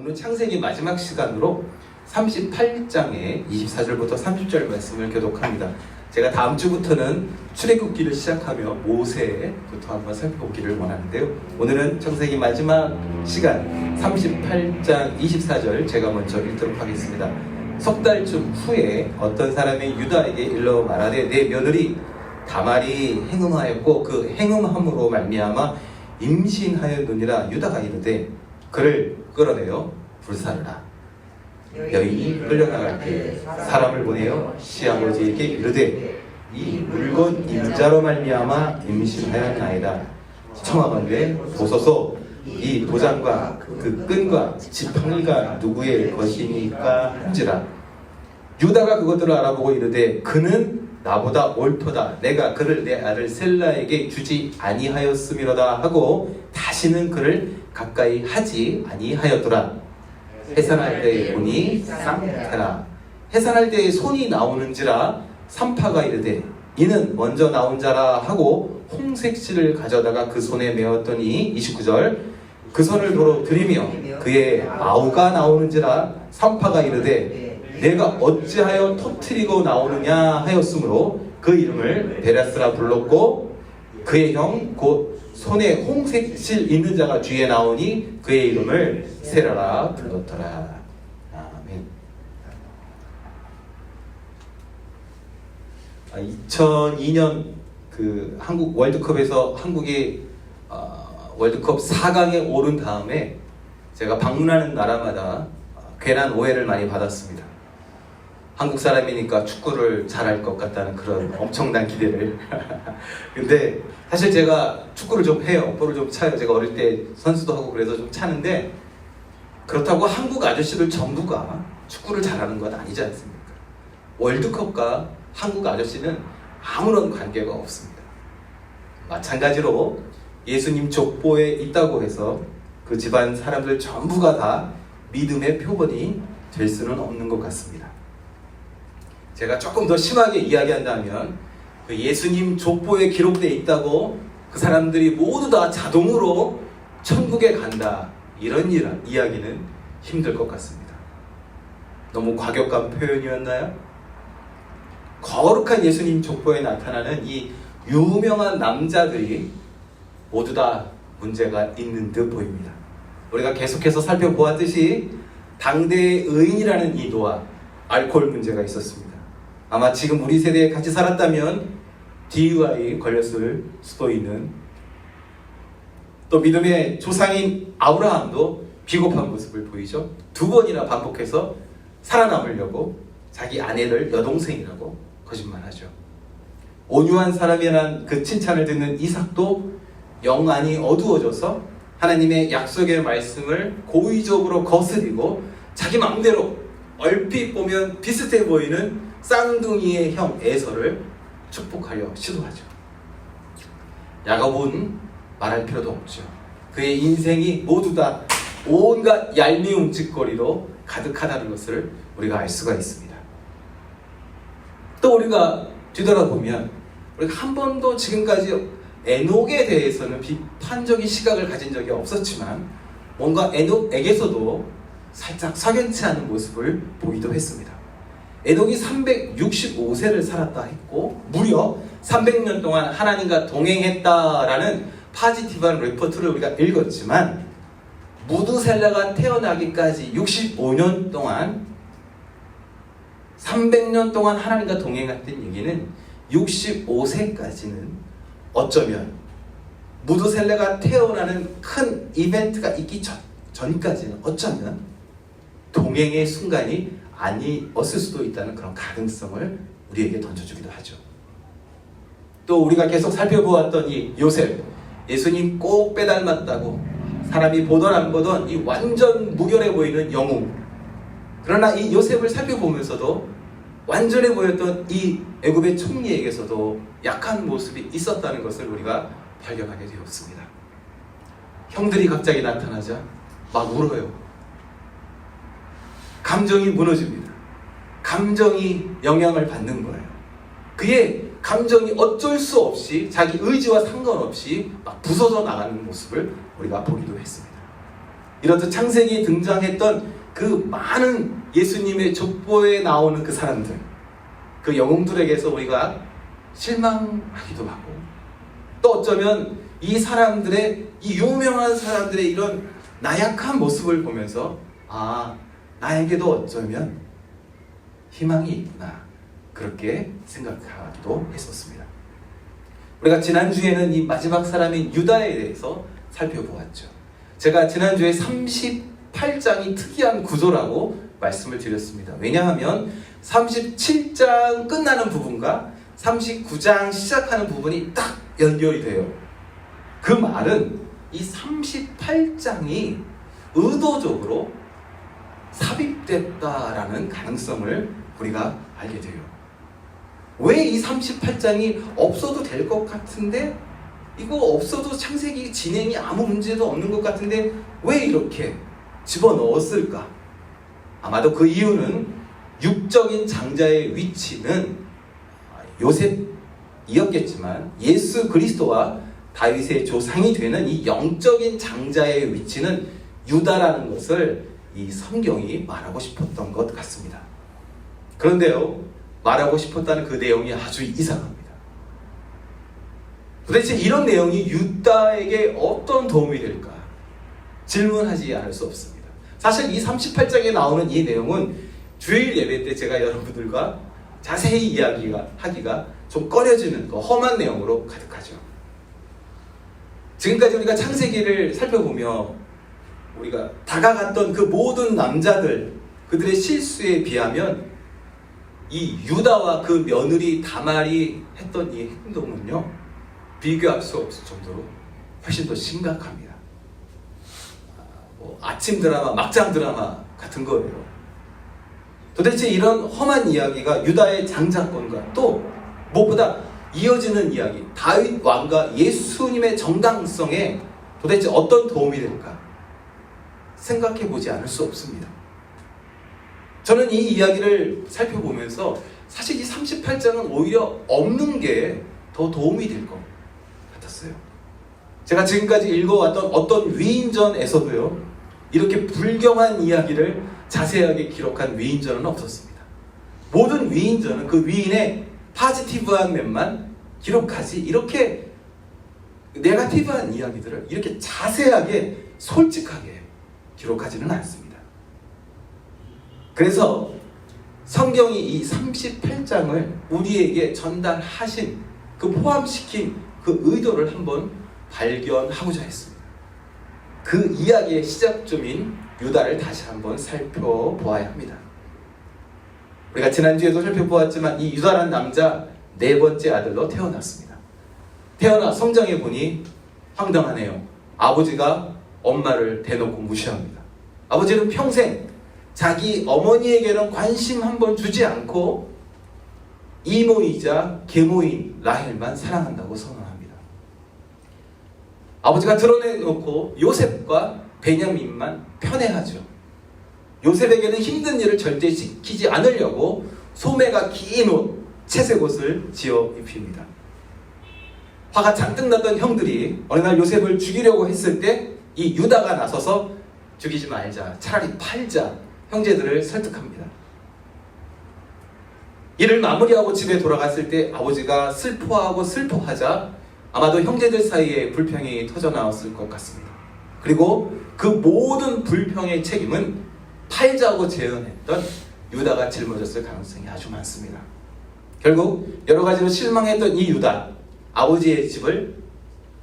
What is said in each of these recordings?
오늘 창세기 마지막 시간으로 38장의 24절부터 30절 말씀을 교독합니다. 제가 다음 주부터는 출애굽기를 시작하며 모세부터 한번 살펴보기를 원하는데요. 오늘은 창세기 마지막 시간 38장 24절 제가 먼저 읽도록 하겠습니다. 석 달쯤 후에 어떤 사람이 유다에게 일러 말하되 내 며느리 다말이 행음하였고 그 행음함으로 말미암아 임신하였느니라. 유다가 이르되 그를 끌어내어 불사르라. 여인이 끌려나갈 때 사람을 보내어 시아버지에게 이르되 이 물건 임자로 말미암아 임신하였나이다. 청하건대 보소서 이 도장과 그 끈과 지팡이가 누구의 것이니까 한지라. 유다가 그것들을 알아보고 이르되 그는 나보다 옳도다. 내가 그를 내 아들 셀라에게 주지 아니하였음이로다 하고 다시는 그를 가까이 하지 아니하였더라. 해산할 때에 본이 쌍태라. 해산할 때에 손이 나오는지라 산파가 이르되 이는 먼저 나온 자라 하고 홍색실을 가져다가 그 손에 메었더니 29절 그 손을 도로 들이며 그의 아우가 나오는지라 산파가 이르되 내가 어찌하여 터뜨리고 나오느냐 하였으므로 그 이름을 베라스라 불렀고 그의 형 곧 손에 홍색실 있는 자가 뒤에 나오니 그의 이름을 세라라 불렀더라. 아멘. 2002년 그 한국 월드컵에서 한국이 월드컵 4강에 오른 다음에 제가 방문하는 나라마다 괜한 오해를 많이 받았습니다. 한국 사람이니까 축구를 잘할 것 같다는 그런 엄청난 기대를. 근데 사실 제가 축구를 좀 해요. 볼을 좀 차요. 제가 어릴 때 선수도 하고 그래서 좀 차는데 그렇다고 한국 아저씨들 전부가 축구를 잘하는 건 아니지 않습니까? 월드컵과 한국 아저씨는 아무런 관계가 없습니다. 마찬가지로 예수님 족보에 있다고 해서 그 집안 사람들 전부가 다 믿음의 표본이 될 수는 없는 것 같습니다. 제가 조금 더 심하게 이야기한다면 그 예수님 족보에 기록되어 있다고 그 사람들이 모두 다 자동으로 천국에 간다 이런 이야기는 힘들 것 같습니다. 너무 과격한 표현이었나요? 거룩한 예수님 족보에 나타나는 이 유명한 남자들이 모두 다 문제가 있는 듯 보입니다. 우리가 계속해서 살펴보았듯이 당대의 의인이라는 이 노아 알코올 문제가 있었습니다. 아마 지금 우리 세대에 같이 살았다면 DUI 걸렸을 수도 있는, 또 믿음의 조상인 아브라함도 비겁한 모습을 보이죠. 2번이나 반복해서 살아남으려고 자기 아내를 여동생이라고 거짓말하죠. 온유한 사람이라는 그 칭찬을 듣는 이삭도 영안이 어두워져서 하나님의 약속의 말씀을 고의적으로 거스리고 자기 마음대로 얼핏 보면 비슷해 보이는 쌍둥이의 형 에서를 축복하려 시도하죠. 야곱은 말할 필요도 없죠. 그의 인생이 모두 다 온갖 얄미운 짓거리로 가득하다는 것을 우리가 알 수가 있습니다. 또 우리가 뒤돌아보면 우리가 한 번도 지금까지 에녹에 대해서는 비판적인 시각을 가진 적이 없었지만 뭔가 에녹에게서도 살짝 석연치 않은 모습을 보이도 했습니다. 에녹이 365세를 살았다 했고 무려 300년 동안 하나님과 동행했다라는 파지티브한 리포트를 우리가 읽었지만 무드셀라가 태어나기까지 65년 동안 300년 동안 하나님과 동행했던 얘기는 65세까지는 어쩌면 무드셀라가 태어나는 큰 이벤트가 있기 전까지는 어쩌면 동행의 순간이 아니었을 수도 있다는 그런 가능성을 우리에게 던져주기도 하죠. 또 우리가 계속 살펴보았던 이 요셉, 예수님 꼭 빼닮았다고 사람이 보던 안 보던 이 완전 무결해 보이는 영웅. 그러나 이 요셉을 살펴보면서도 완전해 보였던 이 애굽의 총리에게서도 약한 모습이 있었다는 것을 우리가 발견하게 되었습니다. 형들이 갑자기 나타나자 막 울어요. 감정이 무너집니다. 감정이 영향을 받는 거예요. 그의 감정이 어쩔 수 없이 자기 의지와 상관없이 막 부서져 나가는 모습을 우리가 보기도 했습니다. 이렇듯 창세기에 등장했던 그 많은 예수님의 족보에 나오는 그 사람들, 그 영웅들에게서 우리가 실망하기도 하고, 또 어쩌면 이 사람들의, 이 유명한 사람들의 이런 나약한 모습을 보면서 나에게도 어쩌면 희망이 있구나, 그렇게 생각하기도 했었습니다. 우리가 지난주에는 이 마지막 사람인 유다에 대해서 살펴보았죠. 제가 지난주에 38장이 특이한 구조라고 말씀을 드렸습니다. 왜냐하면 37장 끝나는 부분과 39장 시작하는 부분이 딱 연결이 돼요. 그 말은 이 38장이 의도적으로 삽입됐다라는 가능성을 우리가 알게 돼요. 왜 이 38장이 없어도 될 것 같은데, 이거 없어도 창세기 진행이 아무 문제도 없는 것 같은데 왜 이렇게 집어넣었을까? 아마도 그 이유는 육적인 장자의 위치는 요셉이었겠지만, 예수 그리스도와 다윗의 조상이 되는 이 영적인 장자의 위치는 유다라는 것을 이 성경이 말하고 싶었던 것 같습니다. 그런데요, 말하고 싶었다는 그 내용이 아주 이상합니다. 도대체 이런 내용이 유다에게 어떤 도움이 될까? 질문하지 않을 수 없습니다. 사실 이 38장에 나오는 이 내용은 주일 예배 때 제가 여러분들과 자세히 이야기하기가 좀 꺼려지는 그 험한 내용으로 가득하죠. 지금까지 우리가 창세기를 살펴보며 우리가 다가갔던 그 모든 남자들, 그들의 실수에 비하면 이 유다와 그 며느리 다말이 했던 이 행동은요, 비교할 수 없을 정도로 훨씬 더 심각합니다. 아침 드라마, 막장 드라마 같은 거예요. 도대체 이런 험한 이야기가 유다의 장자권과 또 무엇보다 이어지는 이야기, 다윗 왕과 예수님의 정당성에 도대체 어떤 도움이 될까? 생각해 보지 않을 수 없습니다. 저는 이 이야기를 살펴보면서 사실 이 38장은 오히려 없는 게 더 도움이 될 것 같았어요. 제가 지금까지 읽어왔던 어떤 위인전에서도요, 이렇게 불경한 이야기를 자세하게 기록한 위인전은 없었습니다. 모든 위인전은 그 위인의 파지티브한 면만 기록하지, 이렇게 네거티브한 이야기들을 이렇게 자세하게 솔직하게 기록하지는 않습니다. 그래서 성경이 이 38장을 우리에게 전달하신, 그 포함시킨 그 의도를 한번 발견하고자 했습니다. 그 이야기의 시작점인 유다를 다시 한번 살펴보아야 합니다. 우리가 지난주에도 살펴보았지만 이 유다라는 남자 네 번째 아들로 태어났습니다. 태어나 성장해 보니 황당하네요. 아버지가 엄마를 대놓고 무시합니다. 아버지는 평생 자기 어머니에게는 관심 한번 주지 않고 이모이자 계모인 라헬만 사랑한다고 선언합니다. 아버지가 드러내놓고 요셉과 베냐민만 편애하죠. 요셉에게는 힘든 일을 절대 시키지 않으려고 소매가 긴 옷, 채색 옷을 지어 입힙니다. 화가 잔뜩 났던 형들이 어느 날 요셉을 죽이려고 했을 때 이 유다가 나서서 죽이지 말자, 차라리 팔자, 형제들을 설득합니다. 일을 마무리하고 집에 돌아갔을 때 아버지가 슬퍼하자 아마도 형제들 사이에 불평이 터져나왔을 것 같습니다. 그리고 그 모든 불평의 책임은 팔자고 제언했던 유다가 짊어졌을 가능성이 아주 많습니다. 결국 여러 가지로 실망했던 이 유다, 아버지의 집을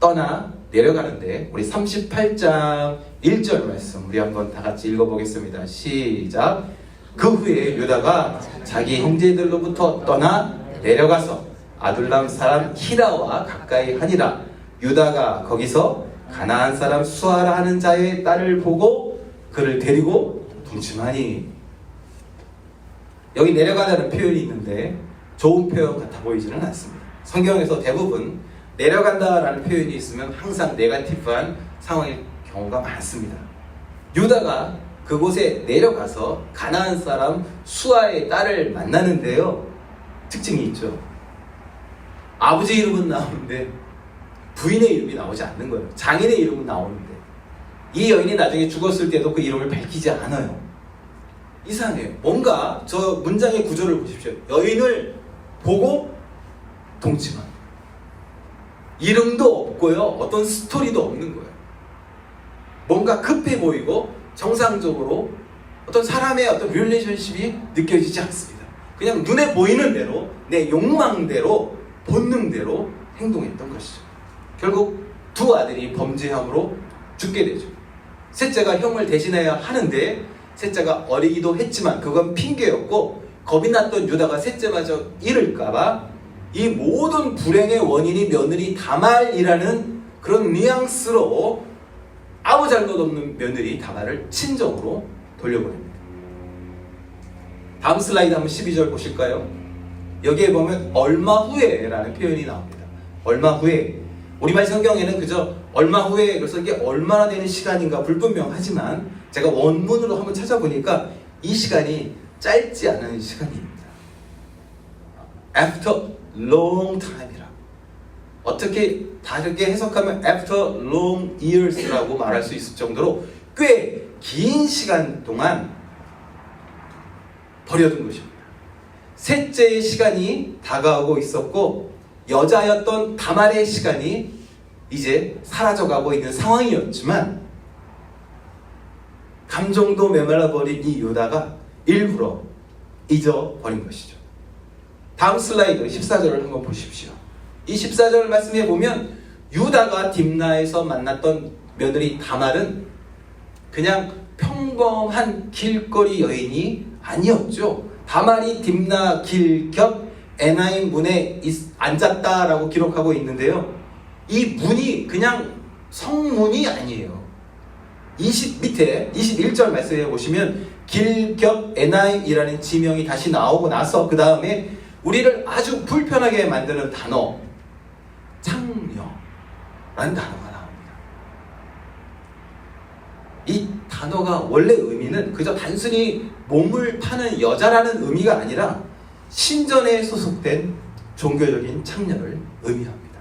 떠나 내려가는데 우리 38장 1절 말씀 우리 한번 다 같이 읽어보겠습니다. 시작. 그 후에 유다가 자기 형제들로부터 떠나 내려가서 아둘람 사람 히라와 가까이 하니라. 유다가 거기서 가나안 사람 수아라 하는 자의 딸을 보고 그를 데리고 동침하니. 여기 내려가다는 표현이 있는데 좋은 표현 같아 보이지는 않습니다. 성경에서 대부분 내려간다라는 표현이 있으면 항상 네거티브한 상황일 경우가 많습니다. 유다가 그곳에 내려가서 가나안 사람 수아의 딸을 만나는데요, 특징이 있죠. 아버지 이름은 나오는데 부인의 이름이 나오지 않는 거예요. 장인의 이름은 나오는데 이 여인이 나중에 죽었을 때도 그 이름을 밝히지 않아요. 이상해요. 뭔가 저 문장의 구조를 보십시오. 여인을 보고 동침한 이름도 없고요. 어떤 스토리도 없는 거예요. 뭔가 급해 보이고 정상적으로 어떤 사람의 어떤 릴레이션십이 느껴지지 않습니다. 그냥 눈에 보이는 대로 내 욕망대로 본능대로 행동했던 것이죠. 결국 두 아들이 범죄함으로 죽게 되죠. 셋째가 형을 대신해야 하는데 셋째가 어리기도 했지만 그건 핑계였고 겁이 났던 유다가 셋째마저 잃을까봐 이 모든 불행의 원인이 며느리 다말이라는 그런 뉘앙스로 아무 잘못 없는 며느리 다말을 친정으로 돌려보냅니다. 다음 슬라이드 한번 12절 보실까요? 여기에 보면 얼마 후에라는 표현이 나옵니다. 얼마 후에. 우리말 성경에는 그저 얼마 후에, 그래서 이게 얼마나 되는 시간인가 불분명하지만 제가 원문으로 한번 찾아보니까 이 시간이 짧지 않은 시간입니다. After long time이라. 어떻게 다르게 해석하면 after long years라고 말할 수 있을 정도로 꽤 긴 시간 동안 버려둔 것입니다. 셋째의 시간이 다가오고 있었고 여자였던 다말의 시간이 이제 사라져가고 있는 상황이었지만 감정도 메말라버린 이 유다가 일부러 잊어버린 것이죠. 다음 슬라이드 14절을 한번 보십시오. 이 14절 말씀에 보면 유다가 딥나에서 만났던 며느리 다말은 그냥 평범한 길거리 여인이 아니었죠. 다말이 딥나 길 겹 에나임 문에 앉았다라고 기록하고 있는데요. 이 문이 그냥 성문이 아니에요. 밑에 21절 말씀해 보시면 길 겹 에나임이라는 지명이 다시 나오고 나서 그 다음에 우리를 아주 불편하게 만드는 단어 창녀라는 단어가 나옵니다. 이 단어가 원래 의미는 그저 단순히 몸을 파는 여자라는 의미가 아니라 신전에 소속된 종교적인 창녀를 의미합니다.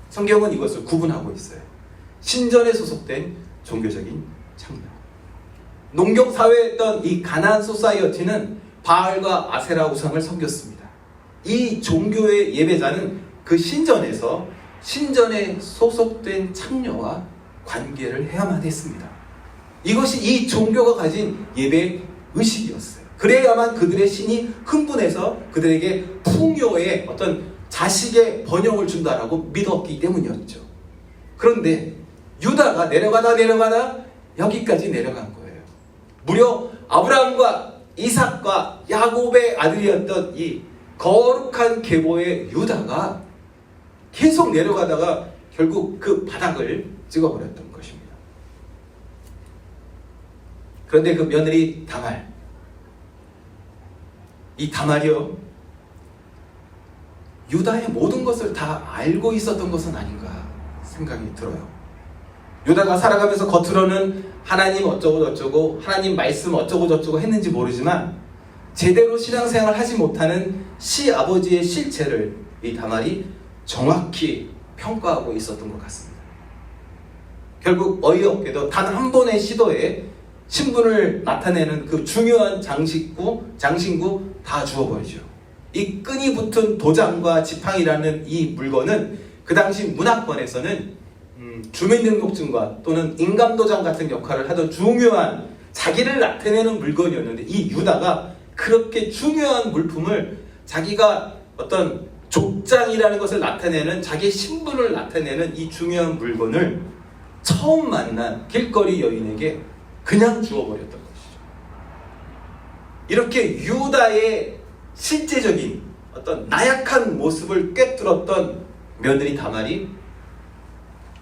성경은 이것을 구분하고 있어요. 신전에 소속된 종교적인 창녀. 농경 사회였던 이 가나안 소사이어티는 바알과 아세라 우상을 섬겼습니다. 이 종교의 예배자는 그 신전에 소속된 창녀와 관계를 해야만 했습니다. 이것이 이 종교가 가진 예배 의식이었어요. 그래야만 그들의 신이 흥분해서 그들에게 풍요의 어떤 자식의 번영을 준다라고 믿었기 때문이었죠. 그런데 유다가 내려가다 여기까지 내려간 거예요. 무려 아브라함과 이삭과 야곱의 아들이었던 이 거룩한 계보의 유다가 계속 내려가다가 결국 그 바닥을 찍어버렸던 것입니다. 그런데 그 며느리 다말, 이 다말이요, 유다의 모든 것을 다 알고 있었던 것은 아닌가 생각이 들어요. 유다가 살아가면서 겉으로는 하나님 어쩌고 하나님 말씀 어쩌고 했는지 모르지만 제대로 신앙생활을 하지 못하는 시아버지의 실체를 이 다말이 정확히 평가하고 있었던 것 같습니다. 결국 어이없게도 단 한 번의 시도에 신분을 나타내는 그 중요한 장신구 다 주워버리죠. 이 끈이 붙은 도장과 지팡이라는 이 물건은 그 당시 문화권에서는 주민등록증과 또는 인감도장 같은 역할을 하던 중요한 자기를 나타내는 물건이었는데 이 유다가 그렇게 중요한 물품을 자기가 어떤 족장이라는 것을 나타내는 자기의 신분을 나타내는 이 중요한 물건을 처음 만난 길거리 여인에게 그냥 주워버렸던 것이죠. 이렇게 유다의 실제적인 어떤 나약한 모습을 꿰뚫었던 며느리 다말이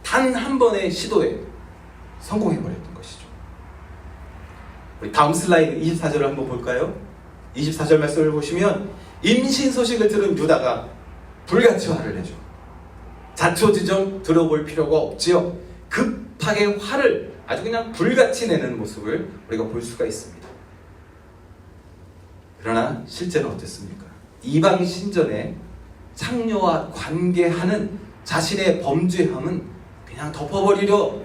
단 한 번의 시도에 성공해버렸던 것이죠. 우리 다음 슬라이드 24절을 한번 볼까요? 24절 말씀을 보시면 임신 소식을 들은 유다가 불같이 화를 내죠. 자초지종 들어볼 필요가 없지요. 급하게 화를 아주 그냥 불같이 내는 모습을 우리가 볼 수가 있습니다. 그러나 실제는 어땠습니까? 이방 신전에 창녀와 관계하는 자신의 범죄함은 그냥 덮어버리려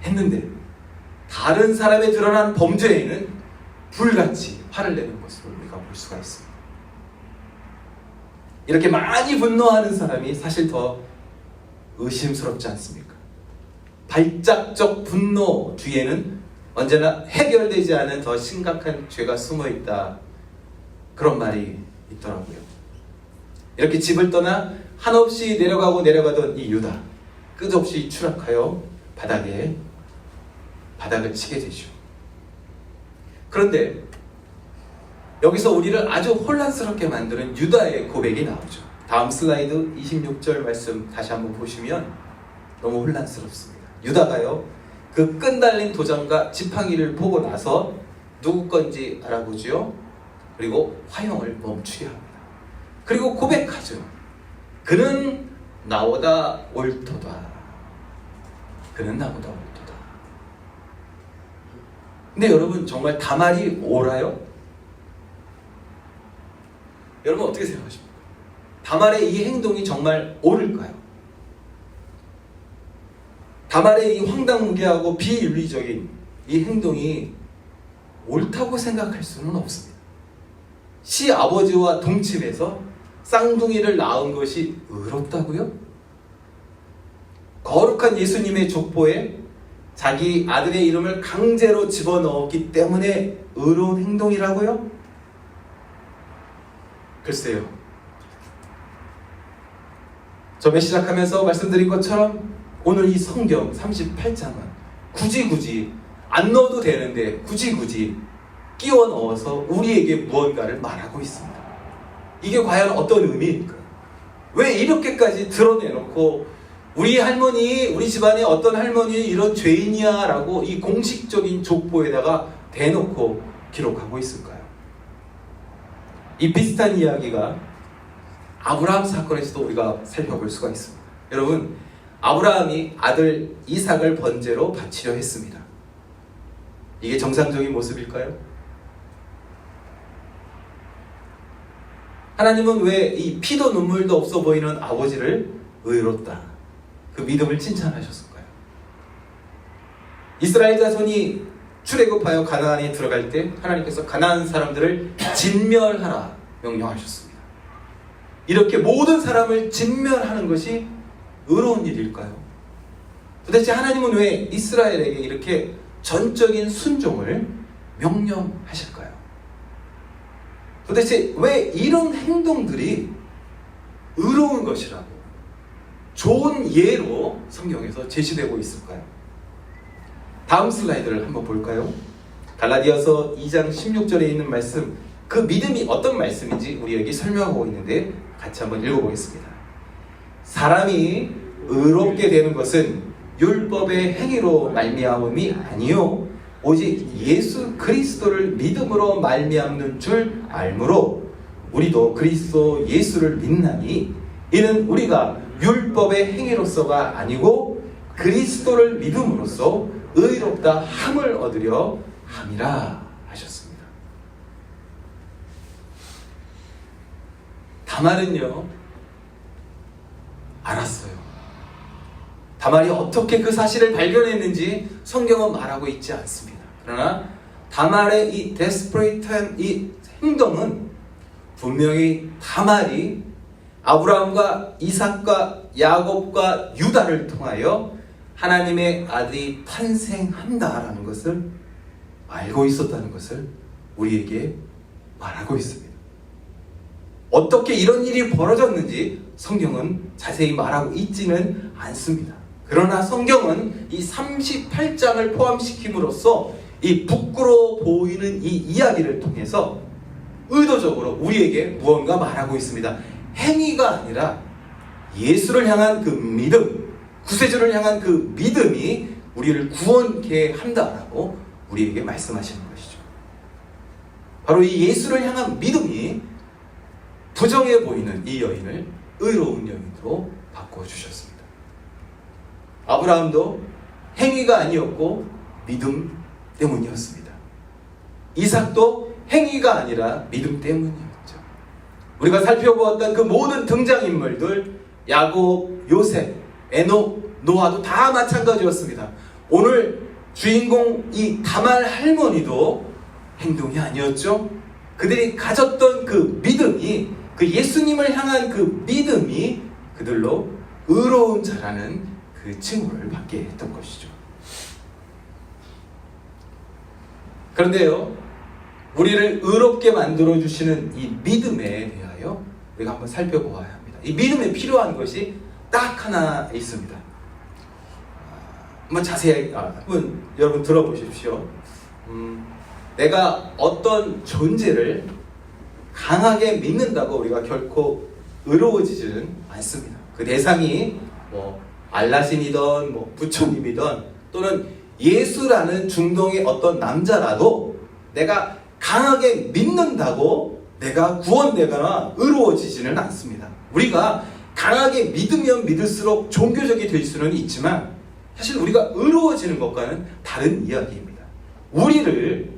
했는데 다른 사람의 드러난 범죄에는 불같이 화를 내는 모습을 우리가 볼 수가 있습니다. 이렇게 많이 분노하는 사람이 사실 더 의심스럽지 않습니까? 발작적 분노 뒤에는 언제나 해결되지 않은 더 심각한 죄가 숨어 있다, 그런 말이 있더라고요. 이렇게 집을 떠나 한없이 내려가던 이 유다, 끝없이 추락하여 바닥을 치게 되죠. 그런데 여기서 우리를 아주 혼란스럽게 만드는 유다의 고백이 나오죠. 다음 슬라이드 26절 말씀 다시 한번 보시면 너무 혼란스럽습니다. 유다가요, 그 끈달린 도장과 지팡이를 보고 나서 누구 건지 알아보죠. 그리고 화형을 멈추게 합니다. 그리고 고백하죠. 그는 나보다 옳도다. 그는 나보다 옳도다. 근데 여러분, 정말 다말이 옳아요? 여러분 어떻게 생각하십니까? 다말의 이 행동이 정말 옳을까요? 다말의 이 황당무계하고 비윤리적인 이 행동이 옳다고 생각할 수는 없습니다. 시아버지와 동침해서 쌍둥이를 낳은 것이 의롭다고요? 거룩한 예수님의 족보에 자기 아들의 이름을 강제로 집어넣었기 때문에 의로운 행동이라고요? 글쎄요. 처음에 시작하면서 말씀드린 것처럼 오늘 이 성경 38장은 굳이 안 넣어도 되는데 굳이 끼워 넣어서 우리에게 무언가를 말하고 있습니다. 이게 과연 어떤 의미일까요? 왜 이렇게까지 드러내놓고 우리 할머니, 우리 집안에 어떤 할머니 이런 죄인이야 라고 이 공식적인 족보에다가 대놓고 기록하고 있을까요? 이 비슷한 이야기가 아브라함 사건에서도 우리가 살펴볼 수가 있습니다. 여러분, 아브라함이 아들 이삭을 번제로 바치려 했습니다. 이게 정상적인 모습일까요? 하나님은 왜 이 피도 눈물도 없어 보이는 아버지를 의롭다, 그 믿음을 칭찬하셨을까요? 이스라엘 자손이 출애굽하여 가나안에 들어갈 때 하나님께서 가나안 사람들을 진멸하라 명령하셨습니다. 이렇게 모든 사람을 진멸하는 것이 의로운 일일까요? 도대체 하나님은 왜 이스라엘에게 이렇게 전적인 순종을 명령하실까요? 도대체 왜 이런 행동들이 의로운 것이라고 좋은 예로 성경에서 제시되고 있을까요? 다음 슬라이드를 한번 볼까요? 갈라디아서 2장 16절에 있는 말씀, 그 믿음이 어떤 말씀인지 우리에게 설명하고 있는데 같이 한번 읽어보겠습니다. 사람이 의롭게 되는 것은 율법의 행위로 말미암음이 아니요 오직 예수 그리스도를 믿음으로 말미암는 줄 알므로 우리도 그리스도 예수를 믿나니 이는 우리가 율법의 행위로서가 아니고 그리스도를 믿음으로써 의롭다 함을 얻으려 함이라 하셨습니다. 다말은요 알았어요. 다말이 어떻게 그 사실을 발견했는지 성경은 말하고 있지 않습니다. 그러나 다말의 이 데스퍼레이트한 이 행동은 분명히 다말이 아브라함과 이삭과 야곱과 유다를 통하여 하나님의 아들이 탄생한다라는 것을 알고 있었다는 것을 우리에게 말하고 있습니다. 어떻게 이런 일이 벌어졌는지 성경은 자세히 말하고 있지는 않습니다. 그러나 성경은 이 38장을 포함시킴으로써 이 부끄러워 보이는 이 이야기를 통해서 의도적으로 우리에게 무언가 말하고 있습니다. 행위가 아니라 예수를 향한 그 믿음, 구세주를 향한 그 믿음이 우리를 구원케 한다라고 우리에게 말씀하시는 것이죠. 바로 이 예수를 향한 믿음이 부정해 보이는 이 여인을 의로운 여인으로 바꿔주셨습니다. 아브라함도 행위가 아니었고 믿음 때문이었습니다. 이삭도 행위가 아니라 믿음 때문이었죠. 우리가 살펴보았던 그 모든 등장인물들, 야곱, 요셉, 에녹, 노아도 다 마찬가지였습니다. 오늘 주인공 이 다말 할머니도 행동이 아니었죠. 그들이 가졌던 그 믿음이, 그 예수님을 향한 그 믿음이 그들로 의로운 자라는 그 칭호를 받게 했던 것이죠. 그런데요, 우리를 의롭게 만들어주시는 이 믿음에 대하여 우리가 한번 살펴보아야 합니다. 이 믿음에 필요한 것이 딱 하나 있습니다. 한번 자세히 한번 여러분 들어보십시오. 내가 어떤 존재를 강하게 믿는다고 우리가 결코 의로워지지는 않습니다. 그 대상이 알라신이든 부처님이든 또는 예수라는 중동의 어떤 남자라도 내가 강하게 믿는다고 내가 구원되거나 의로워지지는 않습니다. 우리가 강하게 믿으면 믿을수록 종교적이 될 수는 있지만 사실 우리가 의로워지는 것과는 다른 이야기입니다. 우리를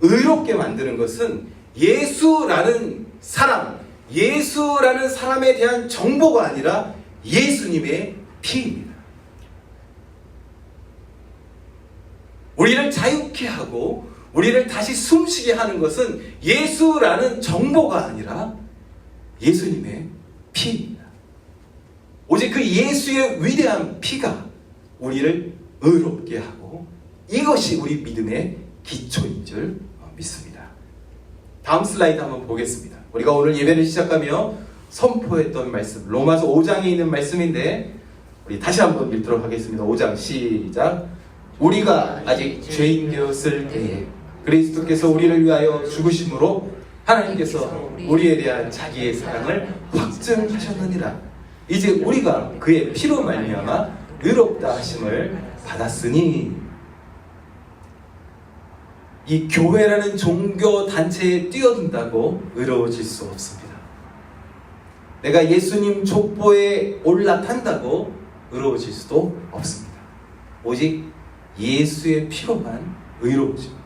의롭게 만드는 것은 예수라는 사람, 예수라는 사람에 대한 정보가 아니라 예수님의 피입니다. 우리를 자유케 하고 우리를 다시 숨쉬게 하는 것은 예수라는 정보가 아니라 예수님의 피입니다. 오직 그 예수의 위대한 피가 우리를 의롭게 하고 이것이 우리 믿음의 기초인 줄 믿습니다. 다음 슬라이드 한번 보겠습니다. 우리가 오늘 예배를 시작하며 선포했던 말씀, 로마서 5장에 있는 말씀인데 우리 다시 한번 읽도록 하겠습니다. 5장 시작. 우리가 아직 죄인 되었을 때에 그리스도께서 우리를 위하여 죽으심으로 하나님께서 우리에 대한 자기의 사랑을 확증하셨느니라. 이제 우리가 그의 피로 말미암아 의롭다 하심을 받았으니. 이 교회라는 종교 단체에 뛰어든다고 의로워질 수 없습니다. 내가 예수님 족보에 올라탄다고 의로워질 수도 없습니다. 오직 예수의 피로만 의로워집니다.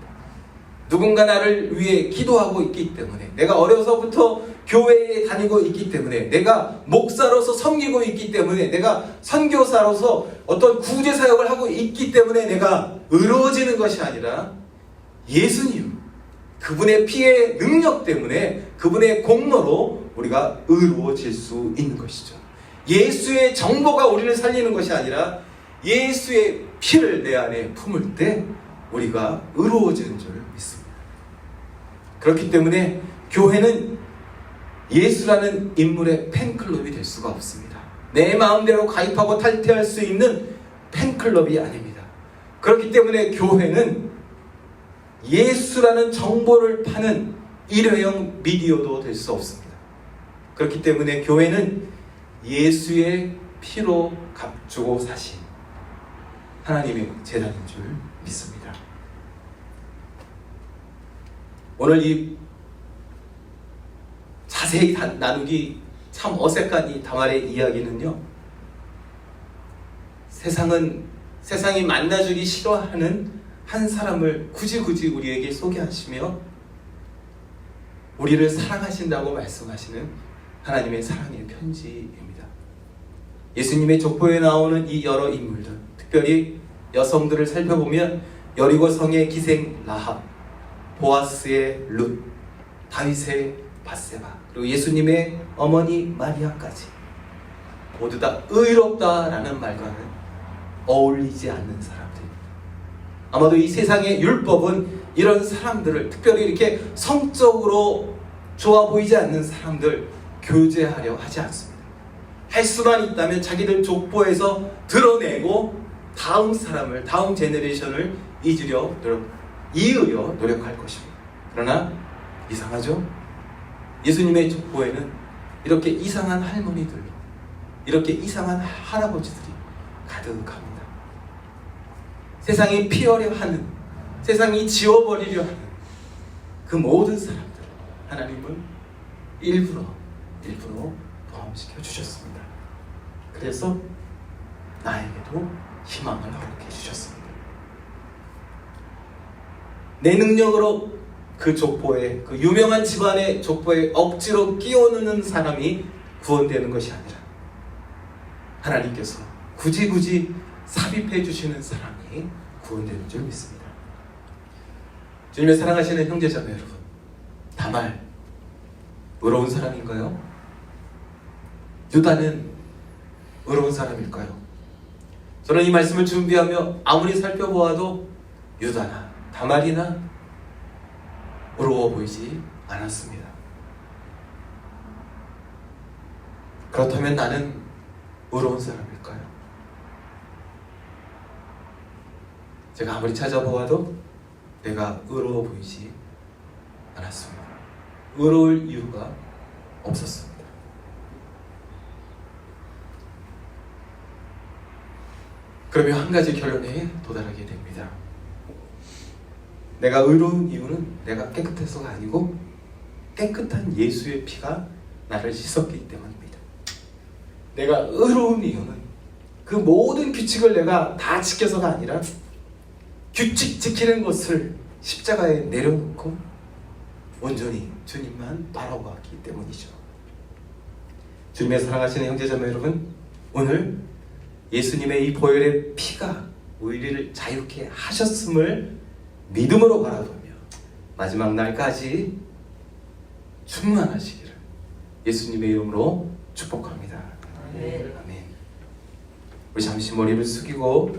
누군가 나를 위해 기도하고 있기 때문에, 내가 어려서부터 교회에 다니고 있기 때문에, 내가 목사로서 섬기고 있기 때문에, 내가 선교사로서 어떤 구제 사역을 하고 있기 때문에 내가 의로워지는 것이 아니라 예수님, 그분의 피의 능력 때문에, 그분의 공로로 우리가 의로워질 수 있는 것이죠. 예수의 정보가 우리를 살리는 것이 아니라 예수의 피를 내 안에 품을 때 우리가 의로워지는 줄 믿습니다. 그렇기 때문에 교회는 예수라는 인물의 팬클럽이 될 수가 없습니다. 내 마음대로 가입하고 탈퇴할 수 있는 팬클럽이 아닙니다. 그렇기 때문에 교회는 예수라는 정보를 파는 일회용 미디어도 될 수 없습니다. 그렇기 때문에 교회는 예수의 피로 값주고 사신 하나님의 제단인 줄 믿습니다. 오늘 이 자세히 나누기 참 어색한 이 다말의 이야기는요, 세상이 만나주기 싫어하는 한 사람을 굳이 우리에게 소개하시며 우리를 사랑하신다고 말씀하시는 하나님의 사랑의 편지입니다. 예수님의 족보에 나오는 이 여러 인물들, 특별히 여성들을 살펴보면 여리고 성의 기생 라합, 보아스의 룻, 다윗의 밧세바, 그리고 예수님의 어머니 마리아까지 모두 다 의롭다라는 말과는 어울리지 않는 사람들입니다. 아마도 이 세상의 율법은 이런 사람들을, 특별히 이렇게 성적으로 좋아 보이지 않는 사람들 교제하려 하지 않습니다. 할 수만 있다면 자기들 족보에서 드러내고 다음 사람을, 다음 제너레이션을 이으려 노력할 것입니다. 그러나 이상하죠? 예수님의 족보에는 이렇게 이상한 할머니들, 이렇게 이상한 할아버지들이 가득합니다. 세상이 피하려 하는, 세상이 지워버리려 하는 그 모든 사람들 하나님은 일부러 포함시켜 주셨습니다. 그래서 나에게도 희망을 허락해 주셨습니다. 내 능력으로 그 족보에, 그 유명한 집안의 족보에 억지로 끼워넣는 사람이 구원되는 것이 아니라 하나님께서 굳이 삽입해 주시는 사람이 사람이 구원되는 줄 믿습니다. 주님의 사랑하시는 형제자매 여러분, 다말 의로운 사람인가요? 유다는 의로운 사람일까요? 저는 이 말씀을 준비하며 아무리 살펴보아도 유다나 다말이나 의로워 보이지 않았습니다. 그렇다면 나는 의로운 사람일까요? 제가 아무리 찾아보아도 내가 의로워 보이지 않았습니다. 의로울 이유가 없었습니다. 그러면 한 가지 결론에 도달하게 됩니다. 내가 의로운 이유는 내가 깨끗해서가 아니고 깨끗한 예수의 피가 나를 씻었기 때문입니다. 내가 의로운 이유는 그 모든 규칙을 내가 다 지켜서가 아니라 규칙 지키는 것을 십자가에 내려놓고 온전히 주님만 바라보았기 때문이죠. 주님의 사랑하시는 형제자매 여러분, 오늘 예수님의 이 보혈의 피가 우리를 자유케 하셨음을 믿음으로 바라보며 마지막 날까지 충만하시기를 예수님의 이름으로 축복합니다. 아멘. 우리 잠시 머리를 숙이고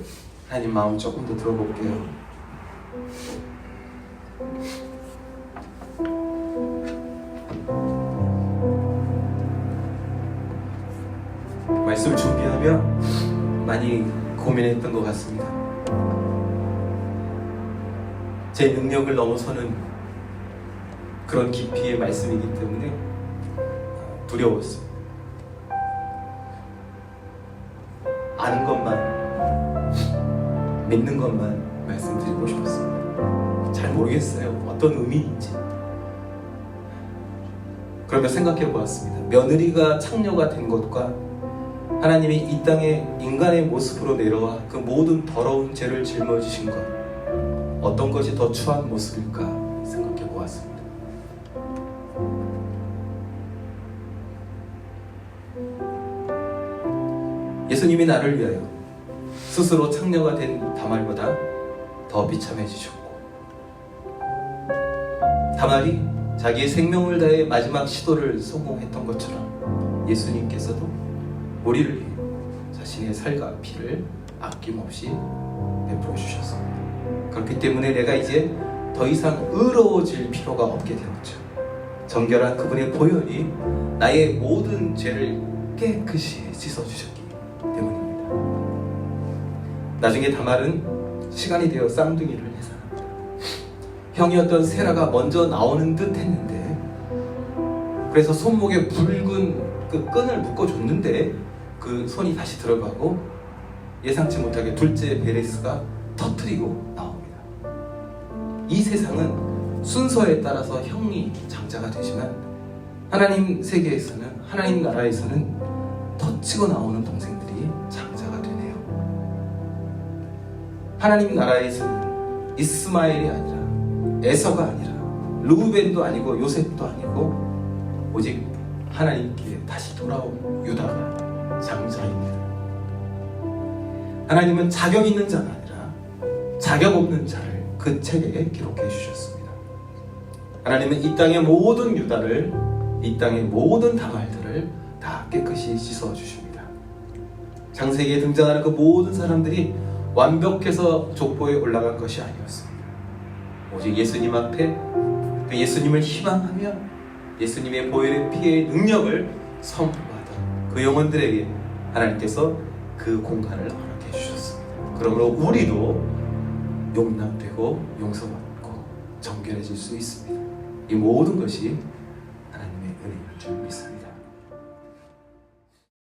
하나님 마음 조금 더 들어볼게요. 말씀을 준비하며 많이 고민했던 것 같습니다. 제 능력을 넘어서는 그런 깊이의 말씀이기 때문에 두려웠어요. 아는 것만, 믿는 것만 말씀드리고 싶었습니다. 잘 모르겠어요. 어떤 의미인지. 그러며 생각해 보았습니다. 며느리가 창녀가 된 것과 하나님이 이 땅에 인간의 모습으로 내려와 그 모든 더러운 죄를 짊어지신 것, 어떤 것이 더 추한 모습일까 생각해 보았습니다. 예수님이 나를 위하여 스스로 창녀가 된 다말보다 더 비참해지셨고, 다말이 자기의 생명을 다해 마지막 시도를 성공했던 것처럼 예수님께서도 우리를 위해 자신의 살과 피를 아낌없이 베풀어 주셨습니다. 그렇기 때문에 내가 이제 더 이상 의로워질 필요가 없게 되었죠. 정결한 그분의 보혈이 나의 모든 죄를 깨끗이 씻어주셨기 때문입니다. 나중에 다말은 시간이 되어 쌍둥이를 해산합니다. 형이었던 세라가 먼저 나오는 듯 했는데, 그래서 손목에 붉은 그 끈을 묶어줬는데 그 손이 다시 들어가고 예상치 못하게 둘째 베레스가 터뜨리고 나옵니다. 이 세상은 순서에 따라서 형이 장자가 되지만 하나님 세계에서는, 하나님 나라에서는 터치고 나오는 동생들이 장자가 되네요. 하나님 나라에서는 이스마엘이 아니라, 에서가 아니라, 르우벤도 아니고 요셉도 아니고 오직 하나님께 다시 돌아온 유다가 장자입니다. 하나님은 자격 있는 자가 아니라 자격 없는 자를 그 책에 기록해 주셨습니다. 하나님은 이 땅의 모든 유다를, 이 땅의 모든 다말들을 다 깨끗이 씻어 주십니다. 창세기에 등장하는 그 모든 사람들이 완벽해서 족보에 올라간 것이 아니었습니다. 오직 예수님 앞에 그 예수님을 희망하며 예수님의 보혈의 피의 능력을 선포하던 그 영혼들에게 하나님께서 그 공간을 허락해 주셨습니다. 그러므로 우리도 용납되고 용서받고 정결해질 수 있습니다. 이 모든 것이 하나님의 은혜인 줄 믿습니다.